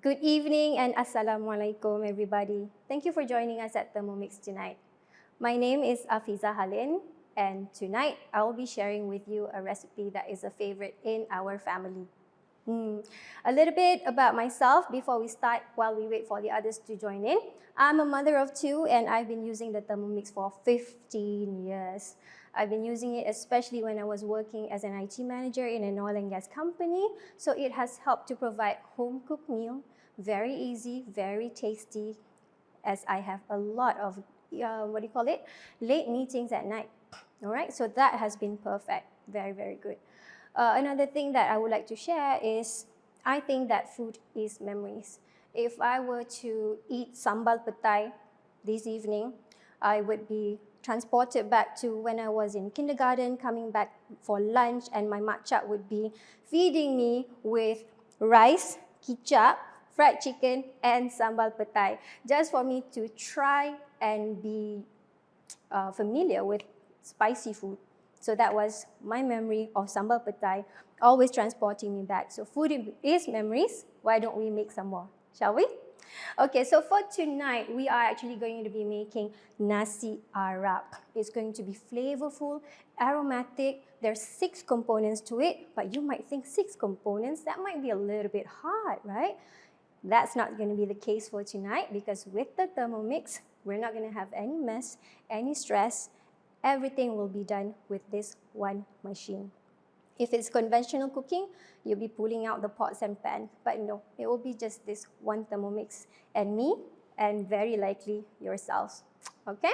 Good evening and assalamualaikum everybody. Thank you for joining us at Thermomix tonight. My name is Afiza Halin and tonight I will be sharing with you a recipe that is a favorite in our family. A little bit about myself before we start while we wait for the others to join in. I'm a mother of two and I've been using the Thermomix for 15 years. I've been using it especially when I was working as an IT manager in an oil and gas company. So it has helped to provide home-cooked meal, very easy, very tasty, as I have a lot of, late meetings at night. All right, so that has been perfect, very, very good. Another thing that I would like to share is I think that food is memories. If I were to eat sambal petai this evening, I would be transported back to when I was in kindergarten, coming back for lunch, and my makcik would be feeding me with rice, kicap, fried chicken, and sambal petai, just for me to try and be familiar with spicy food. So that was my memory of sambal petai, always transporting me back. So food is memories. Why don't we make some more, shall we? Okay, so for tonight, we are actually going to be making Nasi Arab. It's going to be flavorful, aromatic. There's 6 components to it, but you might think 6 components, that might be a little bit hard, right? That's not going to be the case for tonight because with the Thermomix, we're not going to have any mess, any stress. Everything will be done with this one machine. If it's conventional cooking, you'll be pulling out the pots and pans. But no, it will be just this one Thermomix and me, and very likely yourselves. Okay?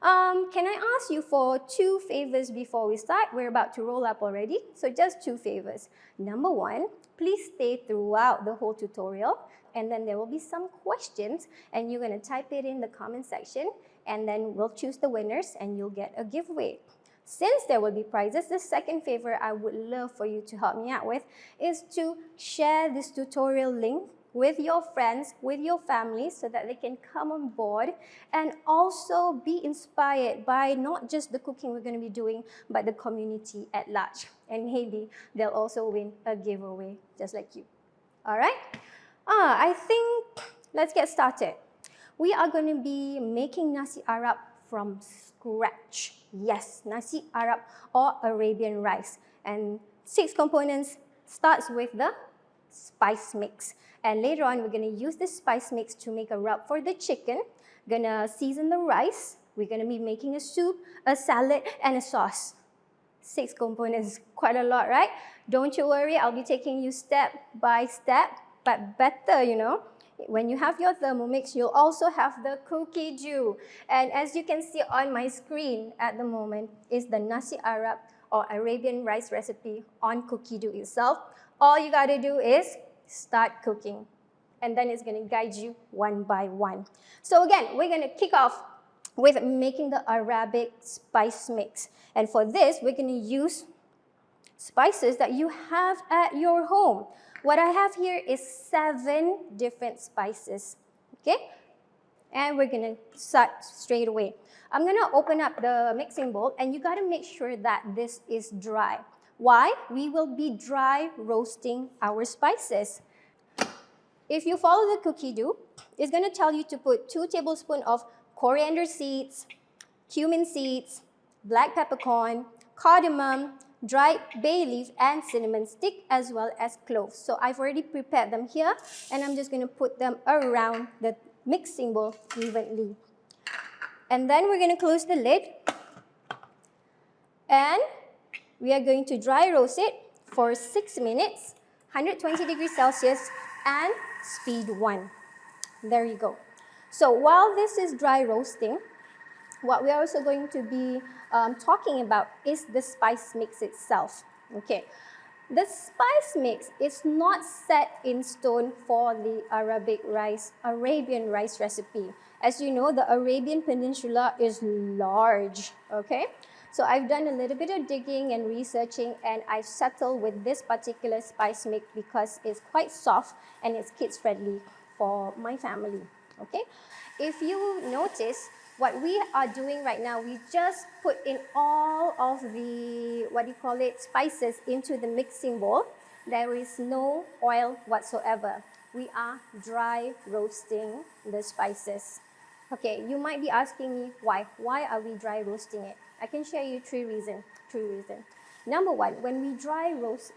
Can I ask you for 2 favors before we start? We're about to roll up already, so just 2 favors. Number 1, please stay throughout the whole tutorial, and then there will be some questions, and you're going to type it in the comment section, and then we'll choose the winners, and you'll get a giveaway. Since there will be prizes, the second favor I would love for you to help me out with is to share this tutorial link with your friends, with your family, so that they can come on board and also be inspired by not just the cooking we're going to be doing, but the community at large. And maybe they'll also win a giveaway, just like you. All right? I think let's get started. We are going to be making Nasi Arab from scratch. Yes, Nasi Arab or Arabian rice. And 6 components starts with the spice mix. And later on, we're going to use this spice mix to make a rub for the chicken. Gonna season the rice. We're going to be making a soup, a salad, and a sauce. 6 components, quite a lot, right? Don't you worry, I'll be taking you step by step. But better, you know, when you have your Thermomix, you'll also have the cookie dough. And as you can see on my screen at the moment, is the Nasi Arab or Arabian rice recipe on cookie dough itself. All you gotta do is start cooking. And then it's gonna guide you one by one. So again, we're gonna kick off with making the Arabic spice mix. And for this, we're gonna use spices that you have at your home. What I have here is 7 different spices, okay? And we're gonna start straight away. I'm gonna open up the mixing bowl, and you gotta make sure that this is dry. Why? We will be dry roasting our spices. If you follow the cookie dough, it's gonna tell you to put 2 tablespoons of coriander seeds, cumin seeds, black peppercorn, cardamom, dried bay leaf, and cinnamon stick, as well as cloves. So I've already prepared them here, and I'm just going to put them around the mixing bowl evenly. And then we're going to close the lid, and we are going to dry roast it for 6 minutes, 120 degrees Celsius, and speed 1. There you go. So while this is dry roasting, what we're also going to be talking about is the spice mix itself. Okay, the spice mix is not set in stone for the Arabian rice recipe. As you know, the Arabian Peninsula is large, okay? So I've done a little bit of digging and researching, and I've settled with this particular spice mix because it's quite soft and it's kids friendly for my family, okay? If you notice, what we are doing right now, we just put in all of the, spices into the mixing bowl. There is no oil whatsoever. we are dry roasting the spices. Okay, you might be asking me why. Why are we dry roasting it? I can share you three reasons. Number one, when we dry roast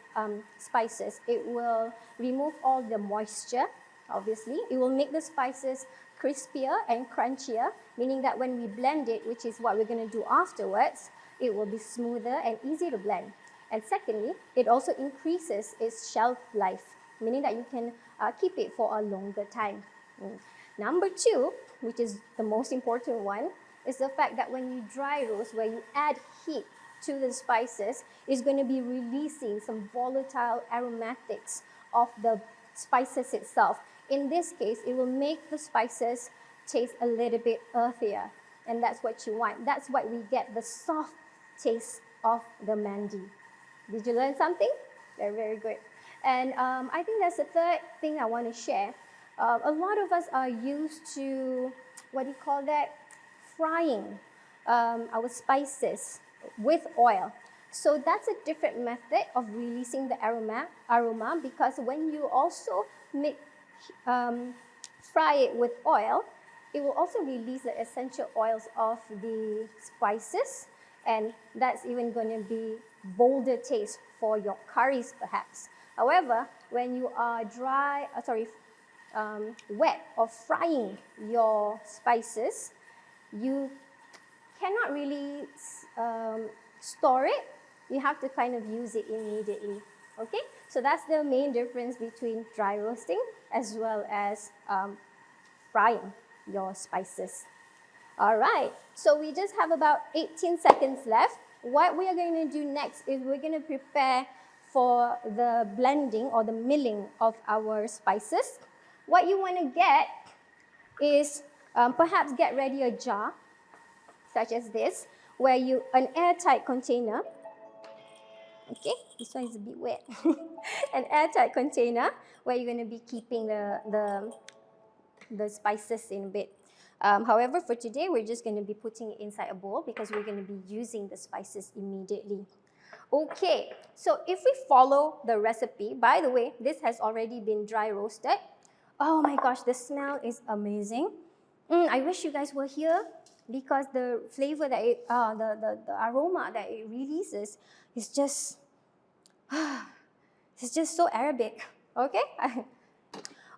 spices, it will remove all the moisture, obviously. It will make the spices crispier and crunchier, meaning that when we blend it, which is what we're going to do afterwards, it will be smoother and easy to blend. And secondly, it also increases its shelf life, meaning that you can keep it for a longer time. Number two, which is the most important one, is the fact that when you dry roast, where you add heat to the spices, is going to be releasing some volatile aromatics of the spices itself. In this case, it will make the spices taste a little bit earthier, and that's what you want. That's why we get the soft taste of the mandi. Did you learn something? Very, very good. And I think that's the third thing I want to share. A lot of us are used to, what do you call that? Frying our spices with oil. So that's a different method of releasing the aroma, because when you also fry it with oil, it will also release the essential oils of the spices, and that's even going to be bolder taste for your curries perhaps. However, when you are wet or frying your spices, you cannot really store it. You have to kind of use it immediately. Okay, so that's the main difference between dry roasting as well as frying your spices. All right, so we just have about 18 seconds left. What we are going to do next is we're going to prepare for the blending or the milling of our spices. What you want to get is perhaps get ready a jar such as this, where an airtight container. Okay, this one is a bit wet. An airtight container where you're going to be keeping the spices in a bit. However, for today, we're just going to be putting it inside a bowl because we're going to be using the spices immediately. Okay, so if we follow the recipe, by the way, this has already been dry roasted. Oh my gosh, the smell is amazing. I wish you guys were here because the flavor that the aroma that it releases is just, it's just so Arabic. Okay?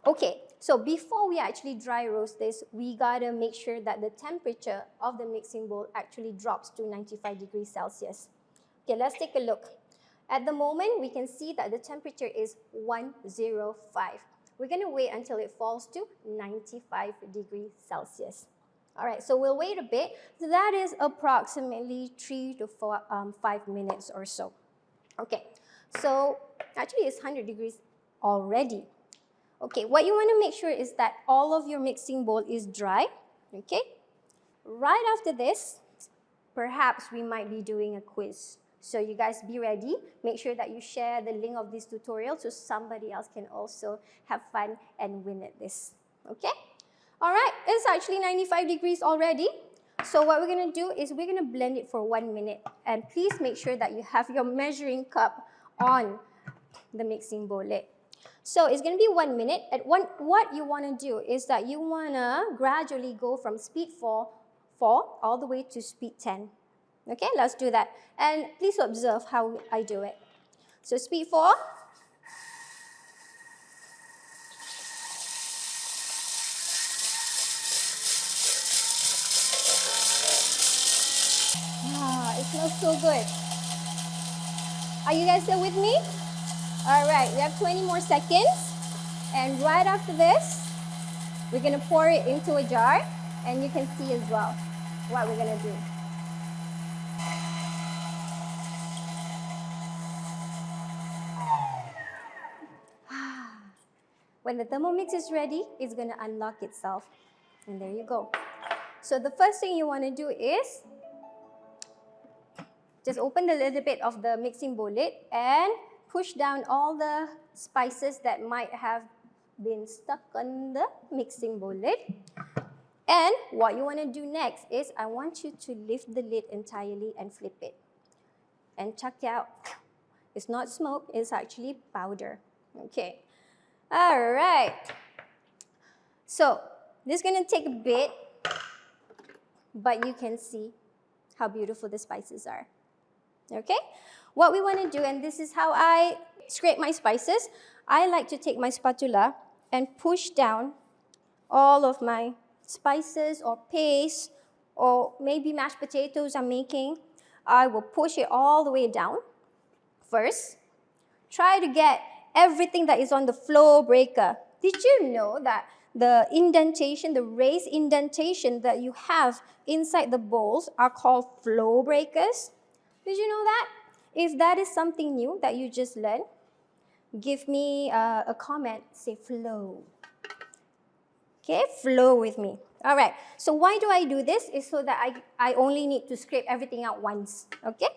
Okay, so before we actually dry roast this, we gotta make sure that the temperature of the mixing bowl actually drops to 95 degrees Celsius. Okay, let's take a look. At the moment, we can see that the temperature is 105. We're gonna wait until it falls to 95 degrees Celsius. All right, so we'll wait a bit. So that is approximately 3 to 5 minutes or so. Okay, so actually it's 100 degrees already. Okay, what you want to make sure is that all of your mixing bowl is dry. Okay, right after this, perhaps we might be doing a quiz. So you guys be ready. Make sure that you share the link of this tutorial so somebody else can also have fun and win at this. Okay? All right, it's actually 95 degrees already. So what we're going to do is we're going to blend it for 1 minute. And please make sure that you have your measuring cup on the mixing bowl lid. So it's going to be 1 minute. And what you want to do is that you want to gradually go from speed 4 all the way to speed 10. Okay, let's do that. And please observe how I do it. So speed 4. It smells so good. Are you guys still with me? All right, we have 20 more seconds. And right after this, we're going to pour it into a jar. And you can see as well what we're going to do. When the Thermomix is ready, it's going to unlock itself. And there you go. So the first thing you want to do is just open a little bit of the mixing bowl lid and push down all the spices that might have been stuck on the mixing bowl lid. And what you want to do next is I want you to lift the lid entirely and flip it. And check it out. It's not smoke, it's actually powder. Okay. All right. So this is going to take a bit, but you can see how beautiful the spices are. Okay? What we want to do, and this is how I scrape my spices, I like to take my spatula and push down all of my spices or paste or maybe mashed potatoes I'm making. I will push it all the way down first. Try to get everything that is on the flow breaker. Did you know that the indentation, the raised indentation that you have inside the bowls are called flow breakers? Did you know that? If that is something new that you just learned, give me a comment, say flow. Okay, flow with me. All right, so why do I do this? Is so that I only need to scrape everything out once, okay?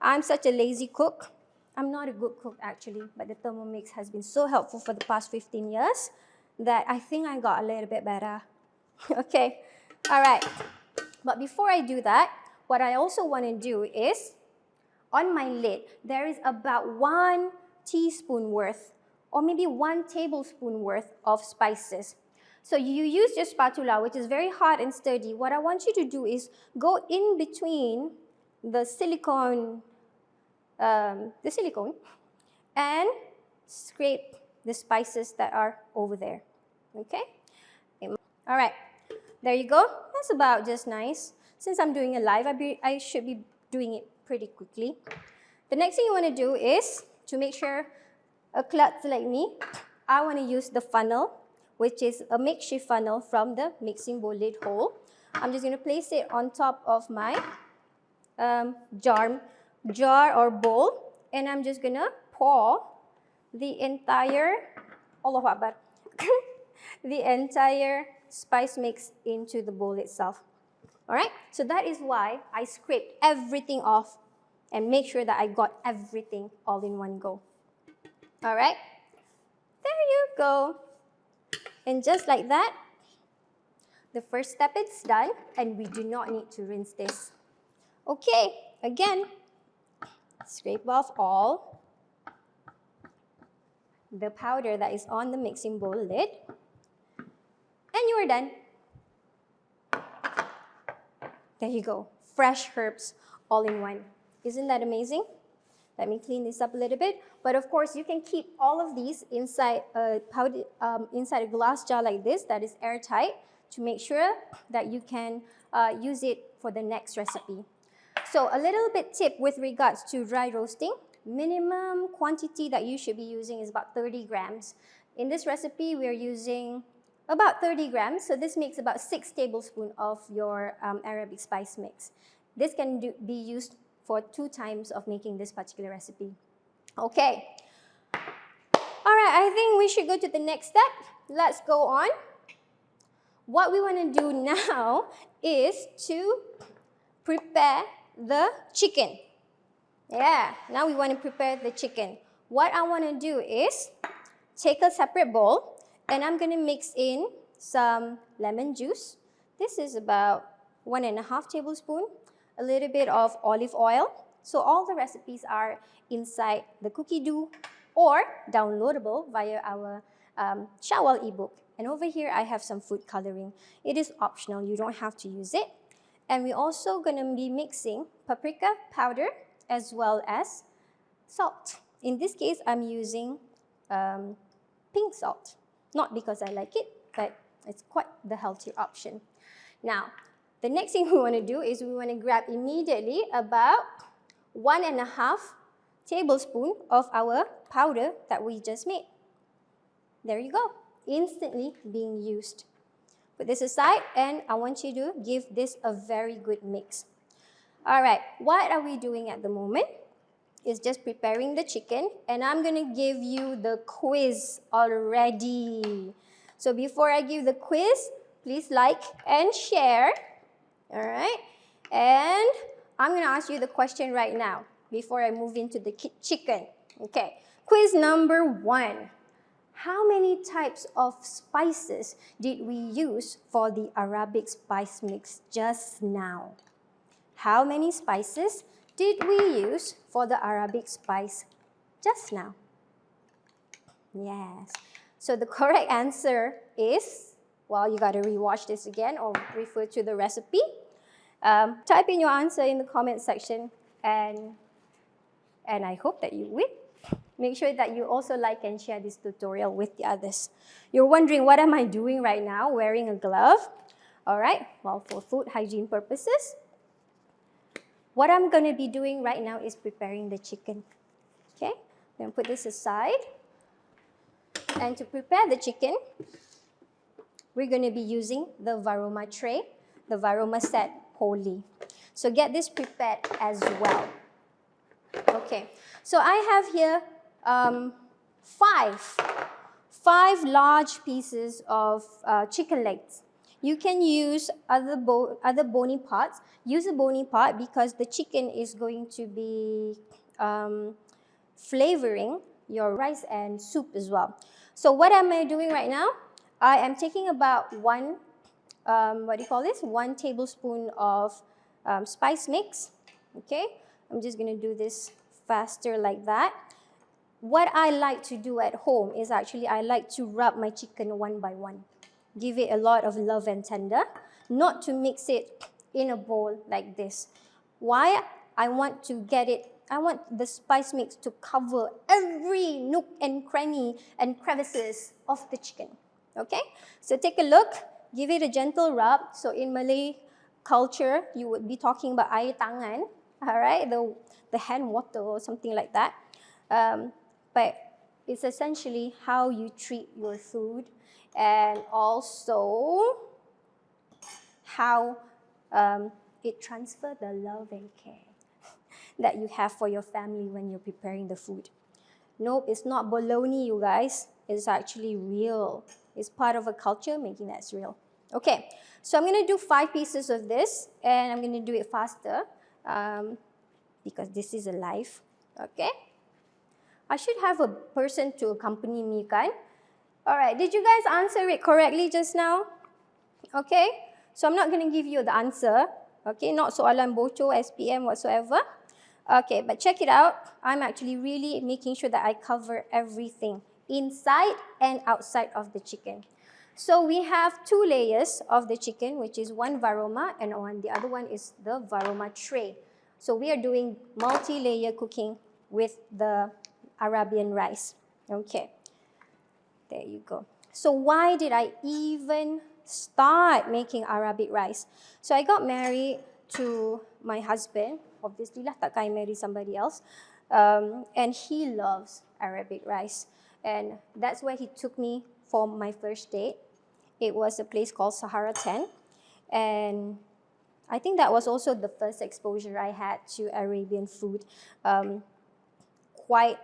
I'm such a lazy cook. I'm not a good cook actually, but the Thermomix has been so helpful for the past 15 years that I think I got a little bit better. Okay, all right. But before I do that, what I also want to do is, on my lid, there is about 1 teaspoon worth, or maybe 1 tablespoon worth of spices. So you use your spatula, which is very hard and sturdy. What I want you to do is go in between the silicone and scrape the spices that are over there, okay? All right, there you go. That's about just nice. Since I'm doing a live, I should be doing it pretty quickly. The next thing you want to do is, to make sure a klutz like me, I want to use the funnel, which is a makeshift funnel from the mixing bowl lid hole. I'm just going to place it on top of my jar or bowl, and I'm just gonna pour the entire the entire spice mix into the bowl itself. All right, so that is why I scraped everything off and make sure that I got everything all in one go. All right, there you go. And just like that, the first step is done, and we do not need to rinse this. Okay, again, scrape off all the powder that is on the mixing bowl lid, and you are done. There you go, fresh herbs all in one. Isn't that amazing? Let me clean this up a little bit. But of course, you can keep all of these inside inside a glass jar like this that is airtight to make sure that you can use it for the next recipe. So a little bit tip with regards to dry roasting. Minimum quantity that you should be using is about 30 grams. In this recipe, we're using about 30 grams. So this makes about 6 tablespoons of your Arabic spice mix. This can be used for 2 times of making this particular recipe. Okay. All right, I think we should go to the next step. Let's go on. What we want to do now is to prepare the chicken. Yeah, now we want to prepare the chicken. What I want to do is take a separate bowl, and I'm going to mix in some lemon juice. This is about 1.5 tablespoons, a little bit of olive oil. So all the recipes are inside the cookie dough or downloadable via our Shawwal ebook. And over here, I have some food coloring. It is optional. You don't have to use it. And we're also going to be mixing paprika powder as well as salt. In this case, I'm using pink salt. Not because I like it, but it's quite the healthier option. Now, the next thing we want to do is we want to grab immediately about 1.5 tablespoons of our powder that we just made. There you go, instantly being used. Put this aside, and I want you to give this a very good mix. All right, what are we doing at the moment? Is just preparing the chicken, and I'm going to give you the quiz already. So before I give the quiz, please like and share. All right, and I'm going to ask you the question right now before I move into the chicken. Okay, quiz number 1. How many types of spices did we use for the Arabic spice mix just now? How many spices did we use for the Arabic spice just now? Yes. So the correct answer is, well, you got to rewatch this again or refer to the recipe. Type in your answer in the comment section, and I hope that you win. Make sure that you also like and share this tutorial with the others. You're wondering, what am I doing right now, wearing a glove? All right, well, for food hygiene purposes, what I'm going to be doing right now is preparing the chicken. Okay, I'm going to put this aside. And to prepare the chicken, we're going to be using the varoma tray, the varoma set wholly. So get this prepared as well. Okay, so I have here five large pieces of chicken legs. You can use other bony parts. Use a bony part because the chicken is going to be flavoring your rice and soup as well. So what am I doing right now? I am taking about one tablespoon of spice mix. Okay, I'm just going to do this faster like that. What I like to do at home is actually I like to rub my chicken one by one. Give it a lot of love and tender, not to mix it in a bowl like this. Why? I want the spice mix to cover every nook and cranny and crevices of the chicken. Okay? So take a look, give it a gentle rub. So in Malay culture, you would be talking about air tangan, all right? The hand water or something like that. But it's essentially how you treat your food and also how it transfers the love and care that you have for your family when you're preparing the food. Nope, it's not baloney, you guys. It's actually real. It's part of a culture making that real. Okay, so I'm going to do 5 pieces of this, and I'm going to do it faster because this is a live. Okay? I should have a person to accompany me, kan? All right, did you guys answer it correctly just now? Okay, so I'm not going to give you the answer. Okay, not soalan bocor, SPM, whatsoever. Okay, but check it out. I'm actually really making sure that I cover everything inside and outside of the chicken. So we have 2 layers of the chicken, which is one varoma and the other one is the varoma tray. So we are doing multi-layer cooking with the Arabian rice. Okay, there you go. So why did I even start making Arabic rice? So I got married to my husband. Obviously lah, takkan I marry somebody else. And he loves Arabic rice. And that's where he took me for my first date. It was a place called Sahara 10. And I think that was also the first exposure I had to Arabian food. Quite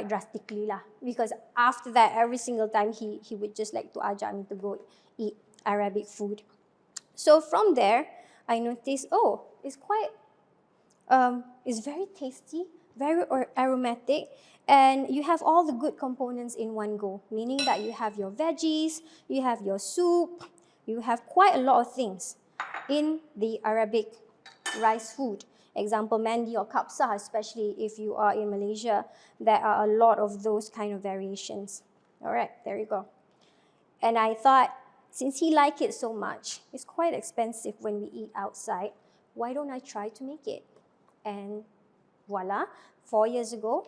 drastically lah. Because after that, every single time he would just like to ajak me to go eat Arabic food. So from there, I noticed, it's very tasty, very aromatic, and you have all the good components in one go, meaning that you have your veggies, you have your soup, you have quite a lot of things in the Arabic rice food. Example, mandi or kapsah, especially if you are in Malaysia, there are a lot of those kind of variations. All right, there you go. And I thought, since he liked it so much, it's quite expensive when we eat outside, why don't I try to make it? And voila, 3 years ago,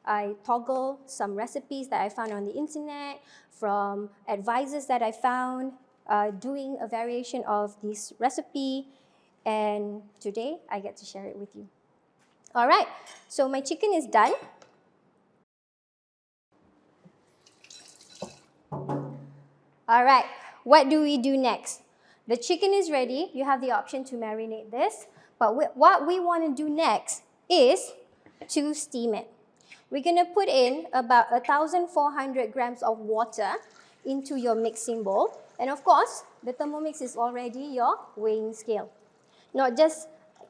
I toggled some recipes that I found on the internet, from advisors that I found, doing a variation of this recipe, and today I get to share it with you. All right, so my chicken is done. All right, what do we do next? The chicken is ready. You have the option to marinate this. But what we want to do next is to steam it. We're going to put in about 1,400 grams of water into your mixing bowl. And of course, the Thermomix is already your weighing scale. Not just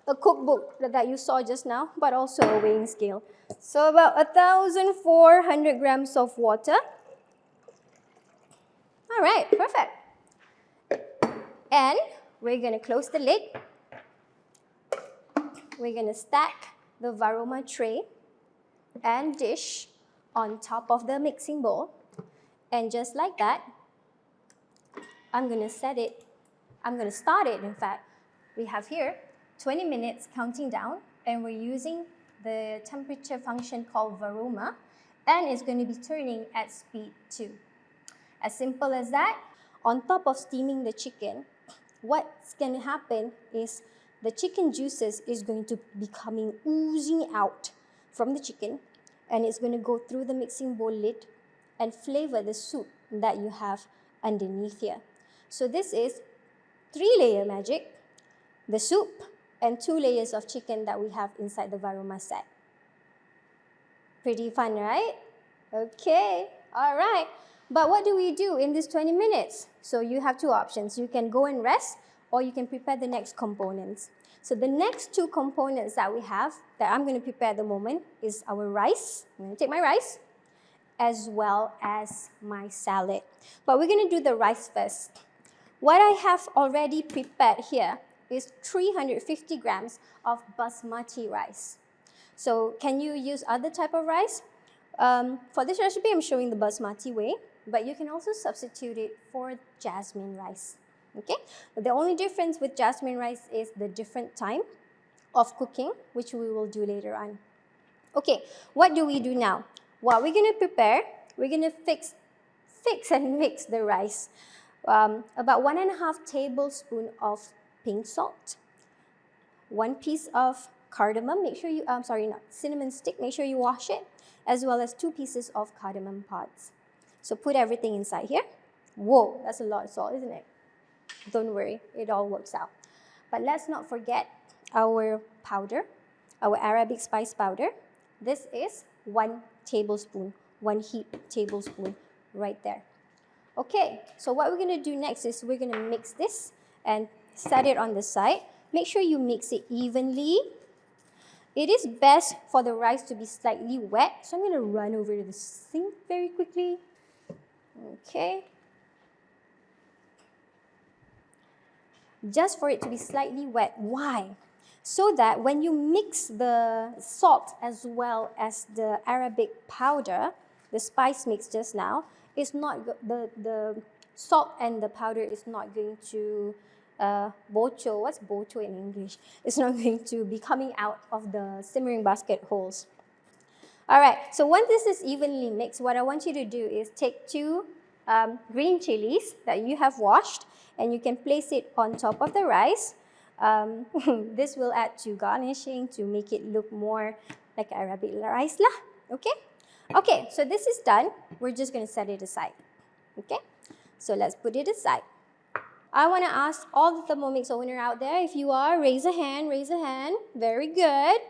a cookbook that you saw just now, but also a weighing scale. So about 1,400 grams of water. All right, perfect. And we're going to close the lid. We're going to stack the varoma tray. and dish on top of the mixing bowl. And just like that, I'm going to start it, in fact. We have here 20 minutes counting down, and we're using the temperature function called varoma, and it's going to be turning at speed 2. As simple as that. On top of steaming the chicken, what's going to happen is the chicken juices is going to be coming oozing out from the chicken, and it's going to go through the mixing bowl lid and flavor the soup that you have underneath here. So this is 3-layer magic, the soup, and 2 layers of chicken that we have inside the varoma set. Pretty fun, right? Okay, all right. But what do we do in this 20 minutes? So you have 2 options. You can go and rest, or you can prepare the next components. So the next 2 components that we have, that I'm going to prepare at the moment, is our rice. I'm going to take my rice, as well as my salad. But we're going to do the rice first. What I have already prepared here is 350 grams of basmati rice. So can you use other type of rice? For this recipe, I'm showing the basmati way, but you can also substitute it for jasmine rice. Okay? But the only difference with jasmine rice is the different time of cooking, which we will do later on. Okay, what do we do now? What we're going to prepare, we're going to fix and mix the rice. About 1.5 tablespoons of pink salt, 1 piece of cardamom, make sure you, cinnamon stick, make sure you wash it, as well as 2 pieces of cardamom pods. So put everything inside here. Whoa, that's a lot of salt, isn't it? Don't worry, it all works out. But let's not forget our powder, our Arabic spice powder. This is 1 tablespoon, 1 heaped tablespoon right there. Okay, so what we're going to do next is we're going to mix this and set it on the side. Make sure you mix it evenly. It is best for the rice to be slightly wet, so I'm going to run over to the sink very quickly. Okay. Just for it to be slightly wet. Why? So that when you mix the salt as well as the Arabic powder, the spice mix just now, it's not the salt and the powder is not going to bocho. What's bocho in English? It's not going to be coming out of the simmering basket holes. All right, so once this is evenly mixed, what I want you to do is take 2 green chilies that you have washed, and you can place it on top of the rice. This will add to garnishing to make it look more like Arabic rice lah. Okay? Okay, so this is done. We're just going to set it aside. Okay? So let's put it aside. I want to ask all the Thermomix owner out there, if you are, raise a hand, raise a hand. Very good.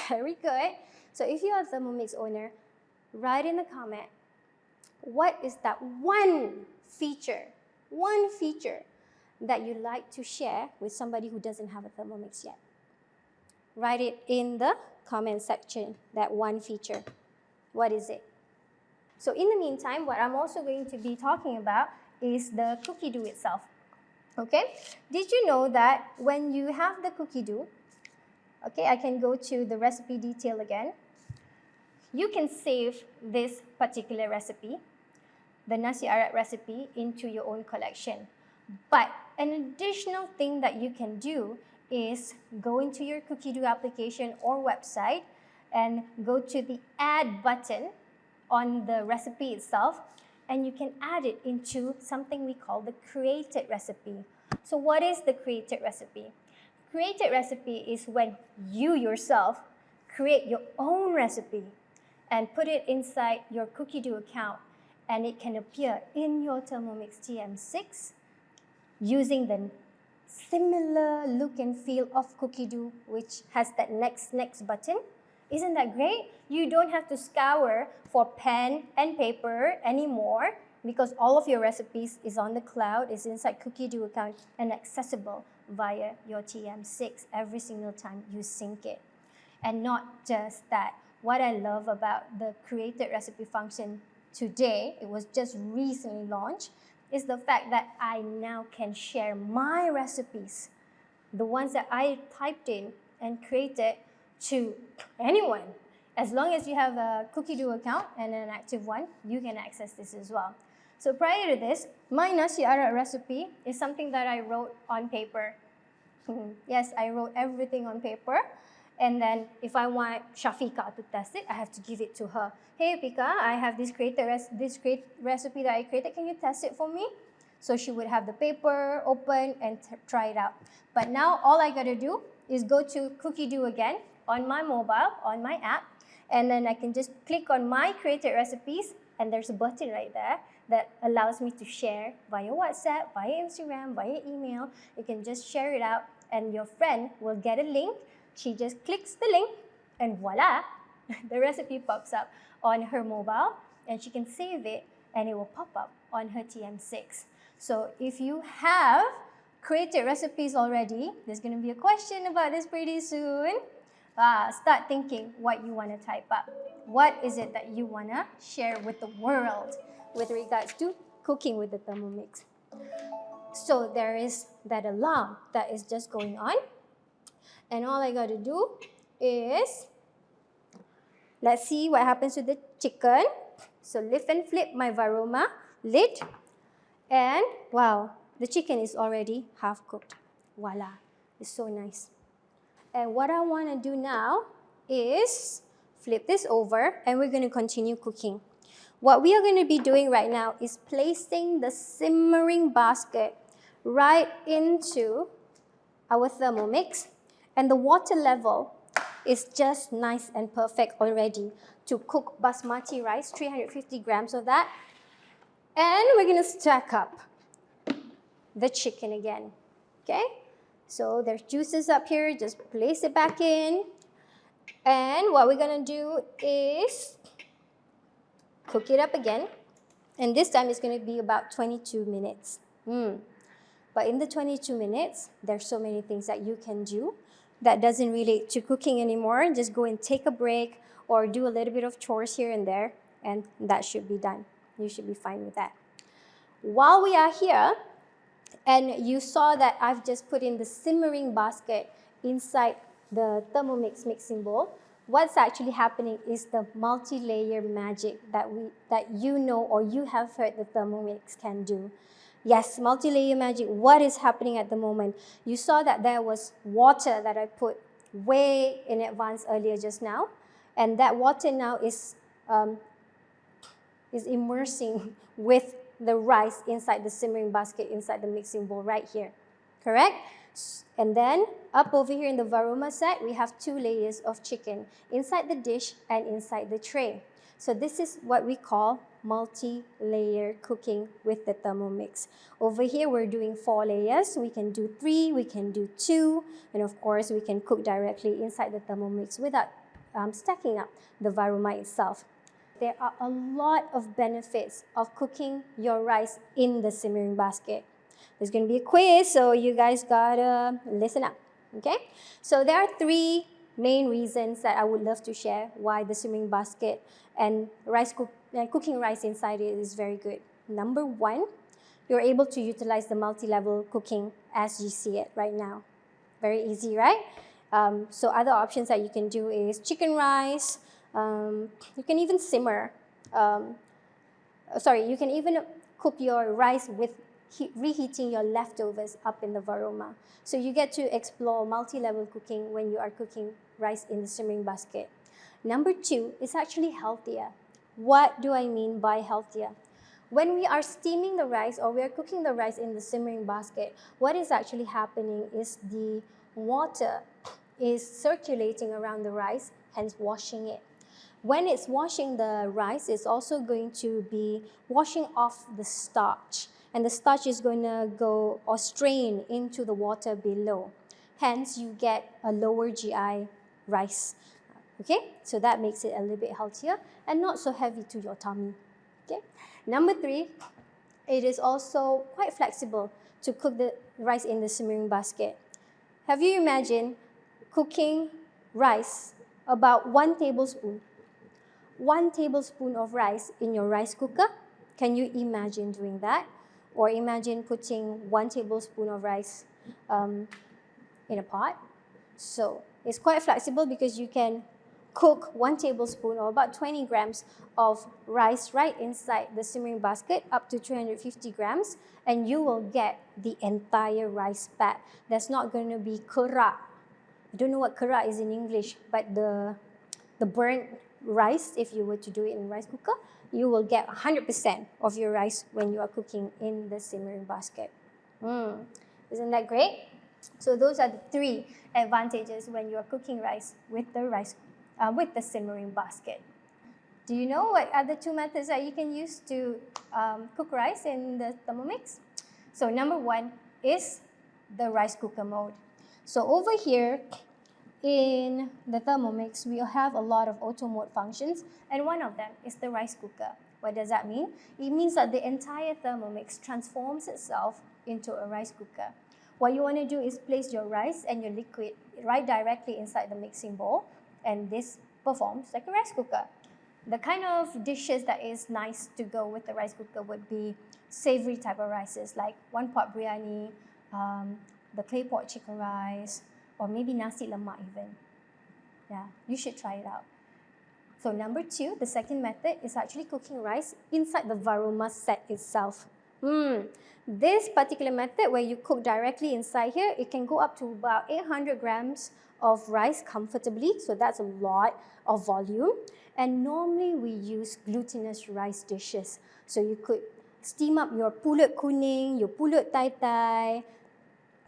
Very good. So if you are a Thermomix owner, write in the comment, what is that one feature that you'd like to share with somebody who doesn't have a Thermomix yet? Write it in the comment section, that one feature. What is it? So in the meantime, what I'm also going to be talking about is the cookie dough itself. Okay? Did you know that when you have the cookie dough, okay, I can go to the recipe detail again. You can save this particular recipe, the Nasi Arab recipe, into your own collection. But an additional thing that you can do is go into your cookie dough application or website and go to the add button on the recipe itself, and you can add it into something we call the created recipe. So what is the created recipe? Created recipe is when you yourself create your own recipe and put it inside your cookie dough account, and it can appear in your Thermomix TM6 using the similar look and feel of cookie dough, which has that next button. Isn't that great? You don't have to scour for pen and paper anymore, because all of your recipes is on the cloud, is inside cookie dough account and accessible via your TM6 every single time you sync it. And not just that, what I love about the created recipe function today, it was just recently launched, is the fact that I now can share my recipes, the ones that I typed in and created, to anyone. As long as you have a Cookie Dough account and an active one, you can access this as well. So prior to this, my Nasi Arab recipe is something that I wrote on paper. Yes, I wrote everything on paper. And then if I want Shafiqa to test it, I have to give it to her. Hey, Pika, I have this great recipe that I created. Can you test it for me? So she would have the paper open and try it out. But now all I got to do is go to Cookie Dough again on my mobile, on my app, and then I can just click on my created recipes, and there's a button right there that allows me to share via WhatsApp, via Instagram, via email. You can just share it out, and your friend will get a link. She just clicks the link, and voila, the recipe pops up on her mobile, and she can save it, and it will pop up on her TM6. So if you have created recipes already, there's going to be a question about this pretty soon. Start thinking what you want to type up. What is it that you want to share with the world with regards to cooking with the Thermomix? So there is that alarm that is just going on. And all I got to do is, let's see what happens to the chicken. So lift and flip my Varoma lid. And wow, the chicken is already half cooked. Voila, it's so nice. And what I want to do now is flip this over, and we're going to continue cooking. What we are going to be doing right now is placing the simmering basket right into our Thermomix, and the water level is just nice and perfect already to cook basmati rice, 350 grams of that. And we're going to stack up the chicken again, okay? So there's juices up here, just place it back in. And what we're going to do is cook it up again. And this time it's going to be about 22 minutes. But in the 22 minutes, there's so many things that you can do that doesn't relate to cooking anymore. Just go and take a break or do a little bit of chores here and there, and that should be done. You should be fine with that. While we are here, and you saw that I've just put in the simmering basket inside the Thermomix mixing bowl, what's actually happening is the multi-layer magic that you know or you have heard the Thermomix can do. Yes, multi-layer magic. What is happening at the moment? You saw that there was water that I put way in advance earlier just now, and that water now is immersing with the rice inside the simmering basket, inside the mixing bowl right here, correct? And then up over here in the Varoma set, we have 2 layers of chicken inside the dish and inside the tray. So this is what we call multi-layer cooking with the Thermomix. Over here, we're doing 4 layers. We can do 3, we can do 2, and of course, we can cook directly inside the Thermomix without stacking up the Varoma itself. There are a lot of benefits of cooking your rice in the simmering basket. There's going to be a quiz, so you guys gotta listen up, okay? So there are 3 main reasons that I would love to share why the simmering basket and cooking rice inside it is very good. Number 1, you're able to utilize the multi-level cooking as you see it right now. Very easy, right? So other options that you can do is chicken rice. You can even simmer. You can even cook your rice with reheating your leftovers up in the Varoma. So you get to explore multi-level cooking when you are cooking rice in the simmering basket. Number 2, it's actually healthier. What do I mean by healthier? When we are steaming the rice or we are cooking the rice in the simmering basket, what is actually happening is the water is circulating around the rice, hence washing it. When it's washing the rice, it's also going to be washing off the starch. And the starch is going to go or strain into the water below. Hence, you get a lower GI rice. Okay, so that makes it a little bit healthier and not so heavy to your tummy. Okay, number 3, it is also quite flexible to cook the rice in the simmering basket. Have you imagined cooking rice about 1 tablespoon? 1 tablespoon of rice in your rice cooker? Can you imagine doing that? Or imagine putting 1 tablespoon of rice in a pot. So it's quite flexible because you can cook 1 tablespoon or about 20 grams of rice right inside the simmering basket, up to 350 grams, and you will get the entire rice pack. There's not going to be kera. I don't know what kera is in English, but the burnt rice, if you were to do it in rice cooker, you will get 100% of your rice when you are cooking in the simmering basket. Isn't that great? So those are the 3 advantages when you are cooking rice with the simmering basket. Do you know what other 2 methods that you can use to cook rice in the Thermomix? So number 1 is the rice cooker mode. So over here in the Thermomix, we have a lot of auto mode functions, and one of them is the rice cooker. What does that mean? It means that the entire Thermomix transforms itself into a rice cooker. What you want to do is place your rice and your liquid right directly inside the mixing bowl, and this performs like a rice cooker. The kind of dishes that is nice to go with the rice cooker would be savory type of rices, like one pot biryani, the clay pot chicken rice, or maybe nasi lemak even. Yeah, you should try it out. So number 2, the second method, is actually cooking rice inside the varoma set itself. This particular method, where you cook directly inside here, it can go up to about 800 grams of rice comfortably, so that's a lot of volume. And normally we use glutinous rice dishes. So you could steam up your pulut kuning, your pulut tai.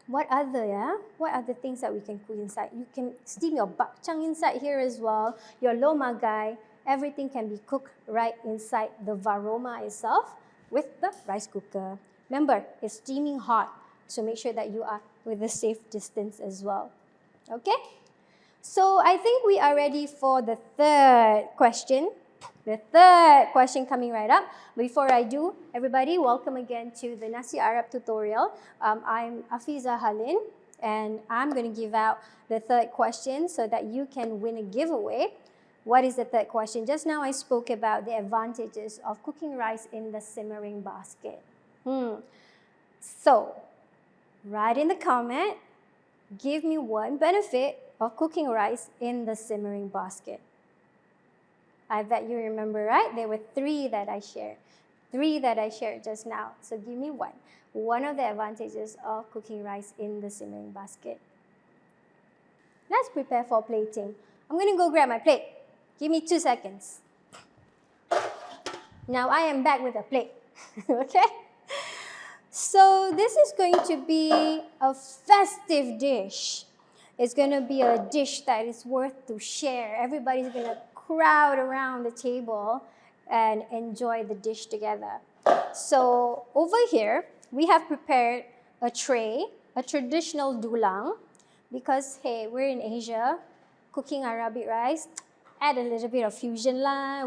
What other things that we can cook inside? You can steam your bakchang inside here as well, your lomagai. Everything can be cooked right inside the varoma itself with the rice cooker. Remember, it's steaming hot, so make sure that you are with a safe distance as well. Okay? So I think we are ready for the third question. The third question coming right up. Before I do, everybody, welcome again to the Nasi Arab tutorial. I'm Afiza Halin, and I'm going to give out the third question so that you can win a giveaway. What is the third question? Just now I spoke about the advantages of cooking rice in the simmering basket. So, write in the comment, give me one benefit of cooking rice in the simmering basket. I bet you remember, right? There were 3 that I shared. 3 that I shared just now. So give me one. One of the advantages of cooking rice in the simmering basket. Let's prepare for plating. I'm going to go grab my plate. Give me 2 seconds. Now I am back with a plate. Okay? So this is going to be a festive dish. It's going to be a dish that is worth to share. Everybody's going to crowd around the table and enjoy the dish together. So over here, we have prepared a tray, a traditional dulang, because hey, we're in Asia, cooking Arabic rice, add a little bit of fusion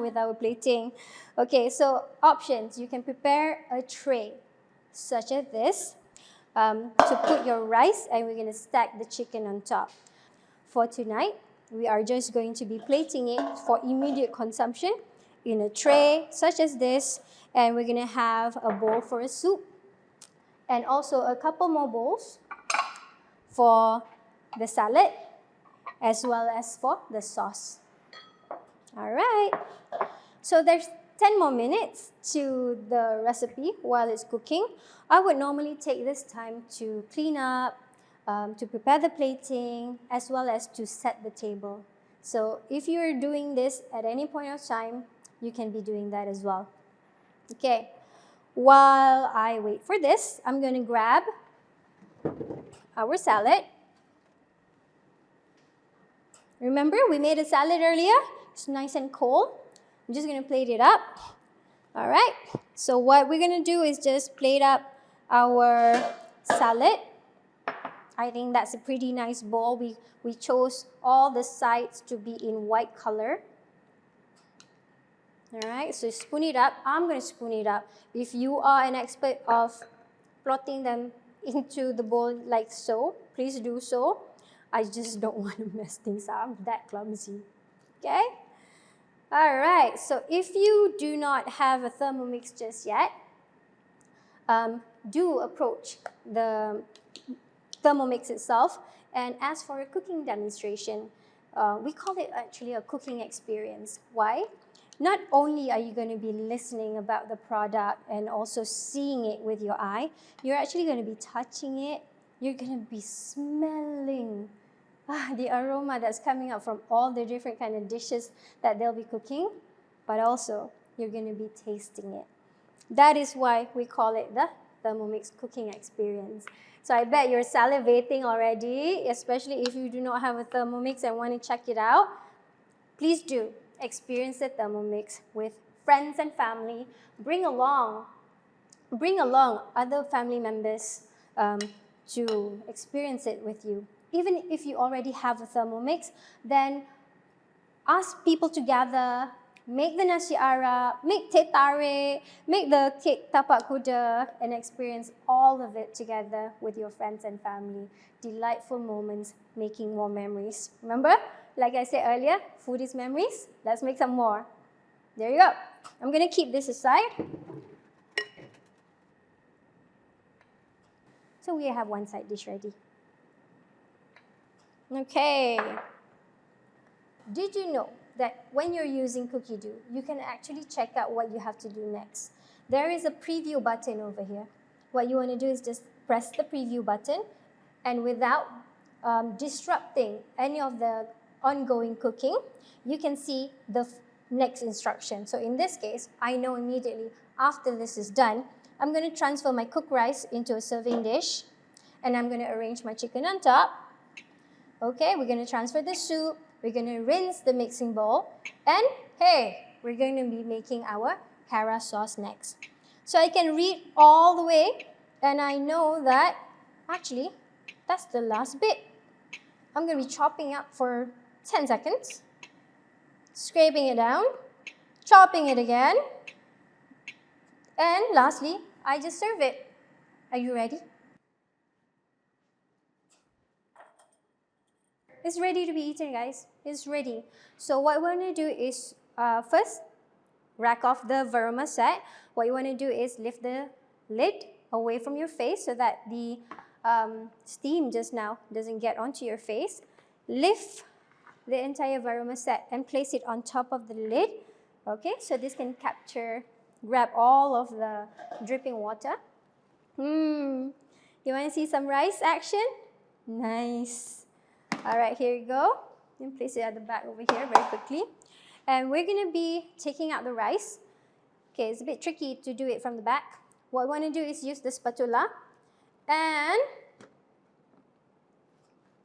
with our plating. Okay, so options, you can prepare a tray such as this to put your rice, and we're going to stack the chicken on top. For tonight, we are just going to be plating it for immediate consumption in a tray such as this, and we're going to have a bowl for a soup and also a couple more bowls for the salad as well as for the sauce. All right, so there's 10 more minutes to the recipe while it's cooking. I would normally take this time to clean up, to prepare the plating, as well as to set the table. So if you're doing this at any point of time, you can be doing that as well. Okay, while I wait for this, I'm going to grab our salad. Remember, we made a salad earlier? It's nice and cold. I'm just going to plate it up. All right, so what we're going to do is just plate up our salad. I think that's a pretty nice bowl. We chose all the sides to be in white color. All right, so spoon it up. I'm going to spoon it up. If you are an expert of plotting them into the bowl like so, please do so. I just don't want to mess things up. I'm that clumsy. Okay? All right, so if you do not have a Thermomix just yet, do approach the Thermomix itself and ask for a cooking demonstration. we call it actually a cooking experience. Why? Not only are you going to be listening about the product and also seeing it with your eye, you're actually going to be touching it. You're going to be smelling the aroma that's coming up from all the different kind of dishes that they'll be cooking, but also you're going to be tasting it. That is why we call it the Thermomix cooking experience. So I bet you're salivating already, especially if you do not have a Thermomix and want to check it out. Please do experience the Thermomix with friends and family. Bring along other family members to experience it with you. Even if you already have a Thermomix, then ask people to gather, make the Nasi Arab, make teh tarik, make the cake tapak kuda, and experience all of it together with your friends and family. Delightful moments, making more memories. Remember, like I said earlier, food is memories. Let's make some more. There you go. I'm going to keep this aside. So we have one side dish ready. Okay. Did you know that when you're using cookie dough, you can actually check out what you have to do next? There is a preview button over here. What you want to do is just press the preview button, and without disrupting any of the ongoing cooking, you can see the next instruction. So in this case, I know immediately after this is done, I'm going to transfer my cooked rice into a serving dish, and I'm going to arrange my chicken on top. Okay, we're going to transfer the soup. We're going to rinse the mixing bowl, and hey, we're going to be making our Harrah sauce next. So I can read all the way, and I know that actually that's the last bit. I'm going to be chopping up for 10 seconds, scraping it down, chopping it again, and lastly, I just serve it. Are you ready? It's ready to be eaten, guys. It's ready. So what we're going to do is first, rack off the varma set. What you want to do is lift the lid away from your face so that the steam just now doesn't get onto your face. Lift the entire varma set and place it on top of the lid. Okay, so this can grab all of the dripping water. You want to see some rice action? Nice. All right, here you go. And place it at the back over here very quickly. And we're going to be taking out the rice. Okay, it's a bit tricky to do it from the back. What we want to do is use the spatula and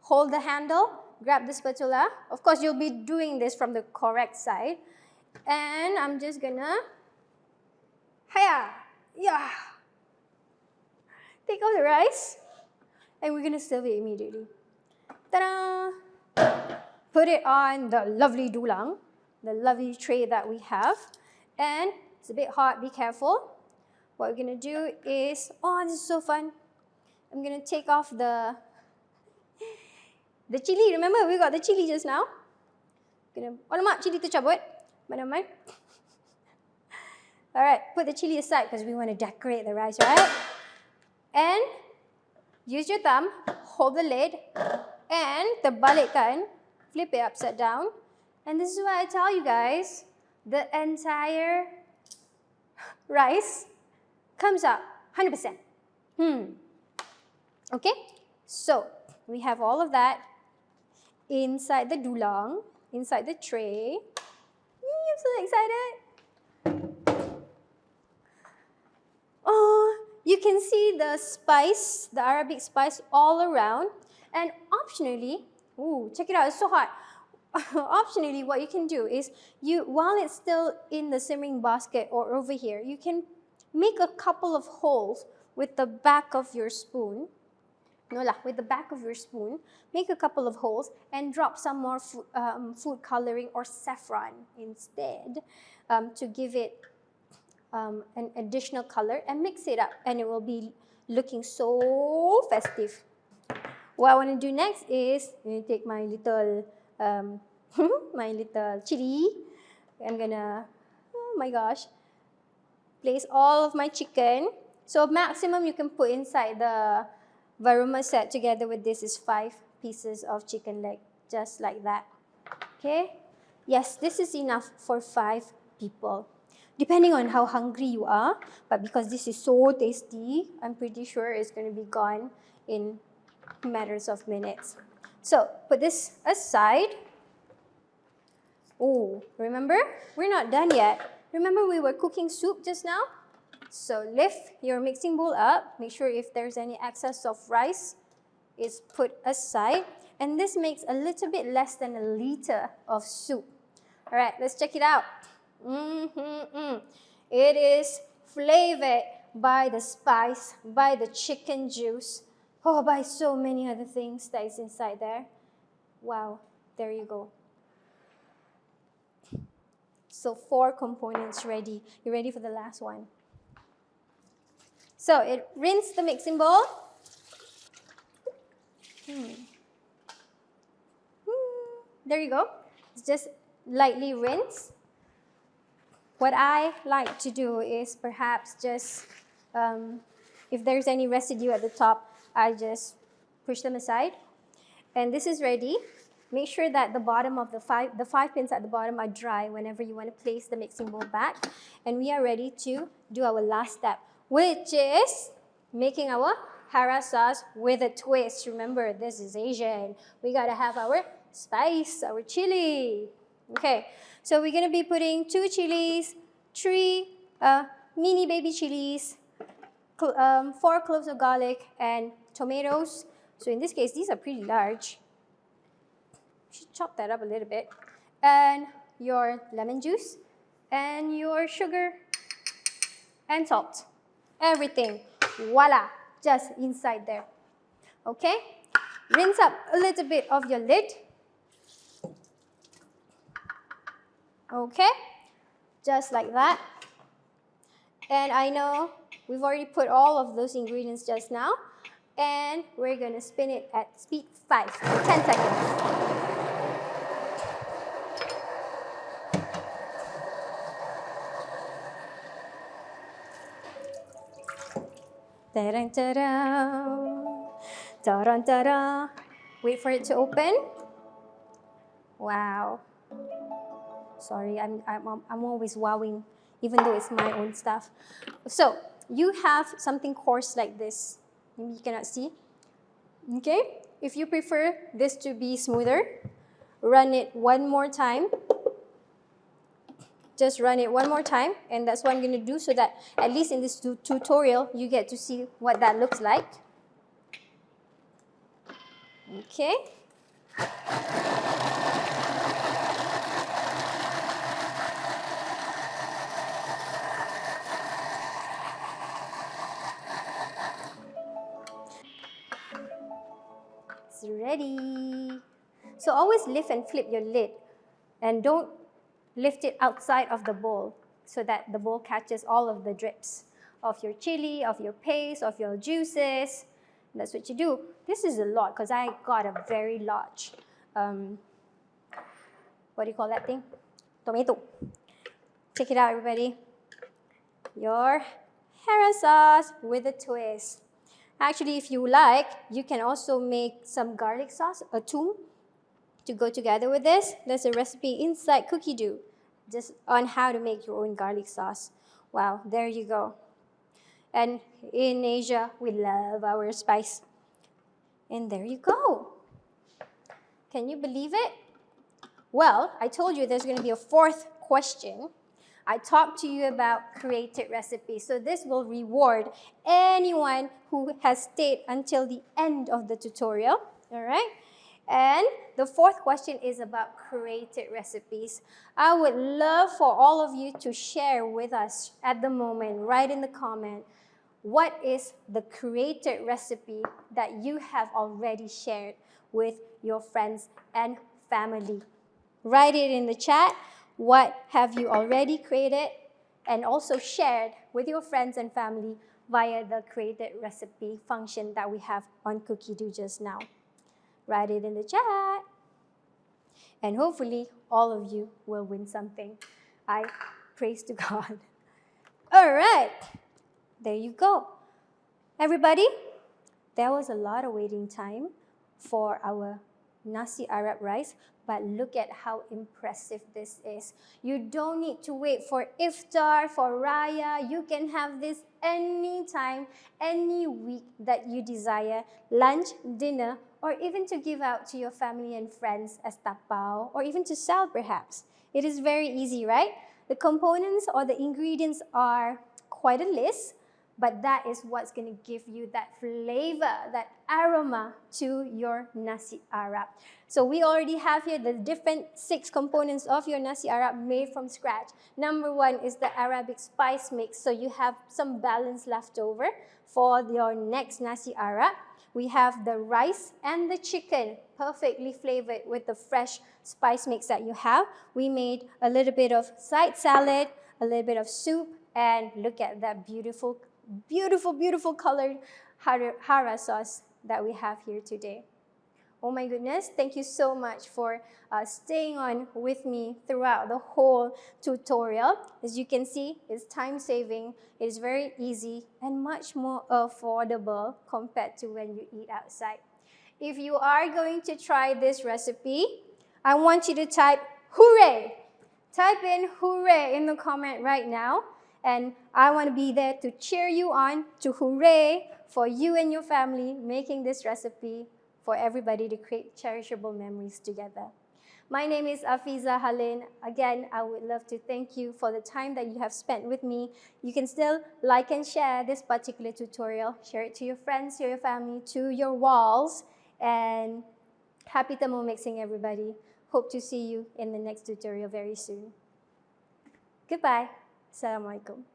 hold the handle, grab the spatula. Of course, you'll be doing this from the correct side. And I'm just going to, take out the rice, and we're going to serve it immediately. Ta-da! Put it on the lovely dulang, the lovely tray that we have. And it's a bit hot, be careful. What we're going to do is, oh, this is so fun. I'm going to take off the chili. Remember, we got the chili just now. Alamak, chili tu cabut. Mana-mana. All right, put the chili aside because we want to decorate the rice, right? And use your thumb, hold the lid, and terbalikkan, flip it upside down. And this is what I tell you guys, the entire rice comes out 100%. Okay, so we have all of that inside the dulang, inside the tray. I'm so excited. Oh, you can see the spice, the Arabic spice all around. And optionally, check it out, it's so hot. Optionally, what you can do is, while it's still in the simmering basket or over here, you can make a couple of holes with the back of your spoon. With the back of your spoon, make a couple of holes and drop some more food coloring or saffron instead to give it an additional color, and mix it up, and it will be looking so festive. What I want to do next is take my little my little chili. I'm gonna, oh my gosh, place all of my chicken. So maximum you can put inside the varma set together with this is 5 pieces of chicken leg, just like that. Okay? Yes, this is enough for 5 people. Depending on how hungry you are, but because this is so tasty, I'm pretty sure it's going to be gone in matters of minutes. So, put this aside. Oh, remember? We're not done yet. Remember we were cooking soup just now? So, lift your mixing bowl up. Make sure if there's any excess of rice, it's put aside. And this makes a little bit less than a liter of soup. All right, let's check it out. It is flavored by the spice, by the chicken juice, by so many other things that is inside there. Wow, there you go. So 4 components ready. You ready for the last one? So rinse the mixing bowl. There you go. It's just lightly rinse. What I like to do is perhaps just, if there's any residue at the top, I just push them aside. And this is ready. Make sure that the bottom of the 5 pins at the bottom are dry whenever you want to place the mixing bowl back. And we are ready to do our last step, which is making our Harrah sauce with a twist. Remember, this is Asian. We gotta have our spice, our chili. Okay, so we're gonna be putting 2 chilies, 3 mini baby chilies, 4 cloves of garlic, and tomatoes. So in this case, these are pretty large. Should chop that up a little bit. And your lemon juice, and your sugar, and salt. Everything, voila, just inside there. Okay, rinse up a little bit of your lid. Okay, just like that. And I know we've already put all of those ingredients just now, and we're gonna spin it at speed 5 for 10 seconds. Ta-da. Wait for it to open. Wow. Sorry, I'm always wowing, even though it's my own stuff. So you have something coarse like this. Maybe you cannot see. Okay? If you prefer this to be smoother, run it one more time. Just run it one more time, and that's what I'm going to do so that at least in this tutorial, you get to see what that looks like. Okay. It's ready. So always lift and flip your lid, and don't lift it outside of the bowl so that the bowl catches all of the drips of your chili, of your paste, of your juices. That's what you do. This is a lot because I got a very large, what do you call that thing? Tomato. Check it out, everybody. Your Harrah sauce with a twist. Actually, if you like, you can also make some garlic sauce, a toom, to go together with this. There's a recipe inside Cookie Dough just on how to make your own garlic sauce. Wow, there you go. And in Asia, we love our spice. And there you go. Can you believe it? Well, I told you there's going to be a 4th question. I talked to you about created recipes. So this will reward anyone who has stayed until the end of the tutorial. All right? And the 4th question is about created recipes. I would love for all of you to share with us at the moment, right in the comment, what is the created recipe that you have already shared with your friends and family. Write it in the chat. What have you already created and also shared with your friends and family via the created recipe function that we have on Cookie Dough just now. Write it in the chat. And hopefully, all of you will win something. I praise to God. All right. There you go. Everybody, there was a lot of waiting time for our Nasi Arab rice, but look at how impressive this is. You don't need to wait for iftar, for raya. You can have this anytime, any week that you desire, lunch, dinner, or even to give out to your family and friends as tapao, or even to sell perhaps. It is very easy, right? The components or the ingredients are quite a list, but that is what's going to give you that flavor, that aroma to your Nasi Arab. So we already have here the different 6 components of your Nasi Arab made from scratch. Number 1 is the Arabic spice mix, so you have some balance left over for your next Nasi Arab. We have the rice and the chicken, perfectly flavored with the fresh spice mix that you have. We made a little bit of side salad, a little bit of soup, and look at that beautiful colored Harrah sauce that we have here today. Oh my goodness, thank you so much for staying on with me throughout the whole tutorial. As you can see, it's time saving, it is very easy and much more affordable compared to when you eat outside. If you are going to try this recipe, I want you to type hooray. Type in hooray in the comment right now. And I want to be there to cheer you on, to hooray for you and your family making this recipe for everybody to create cherishable memories together. My name is Afiza Halin. Again, I would love to thank you for the time that you have spent with me. You can still like and share this particular tutorial. Share it to your friends, to your family, to your walls. And happy Thermomixing, everybody. Hope to see you in the next tutorial very soon. Goodbye. Assalamualaikum.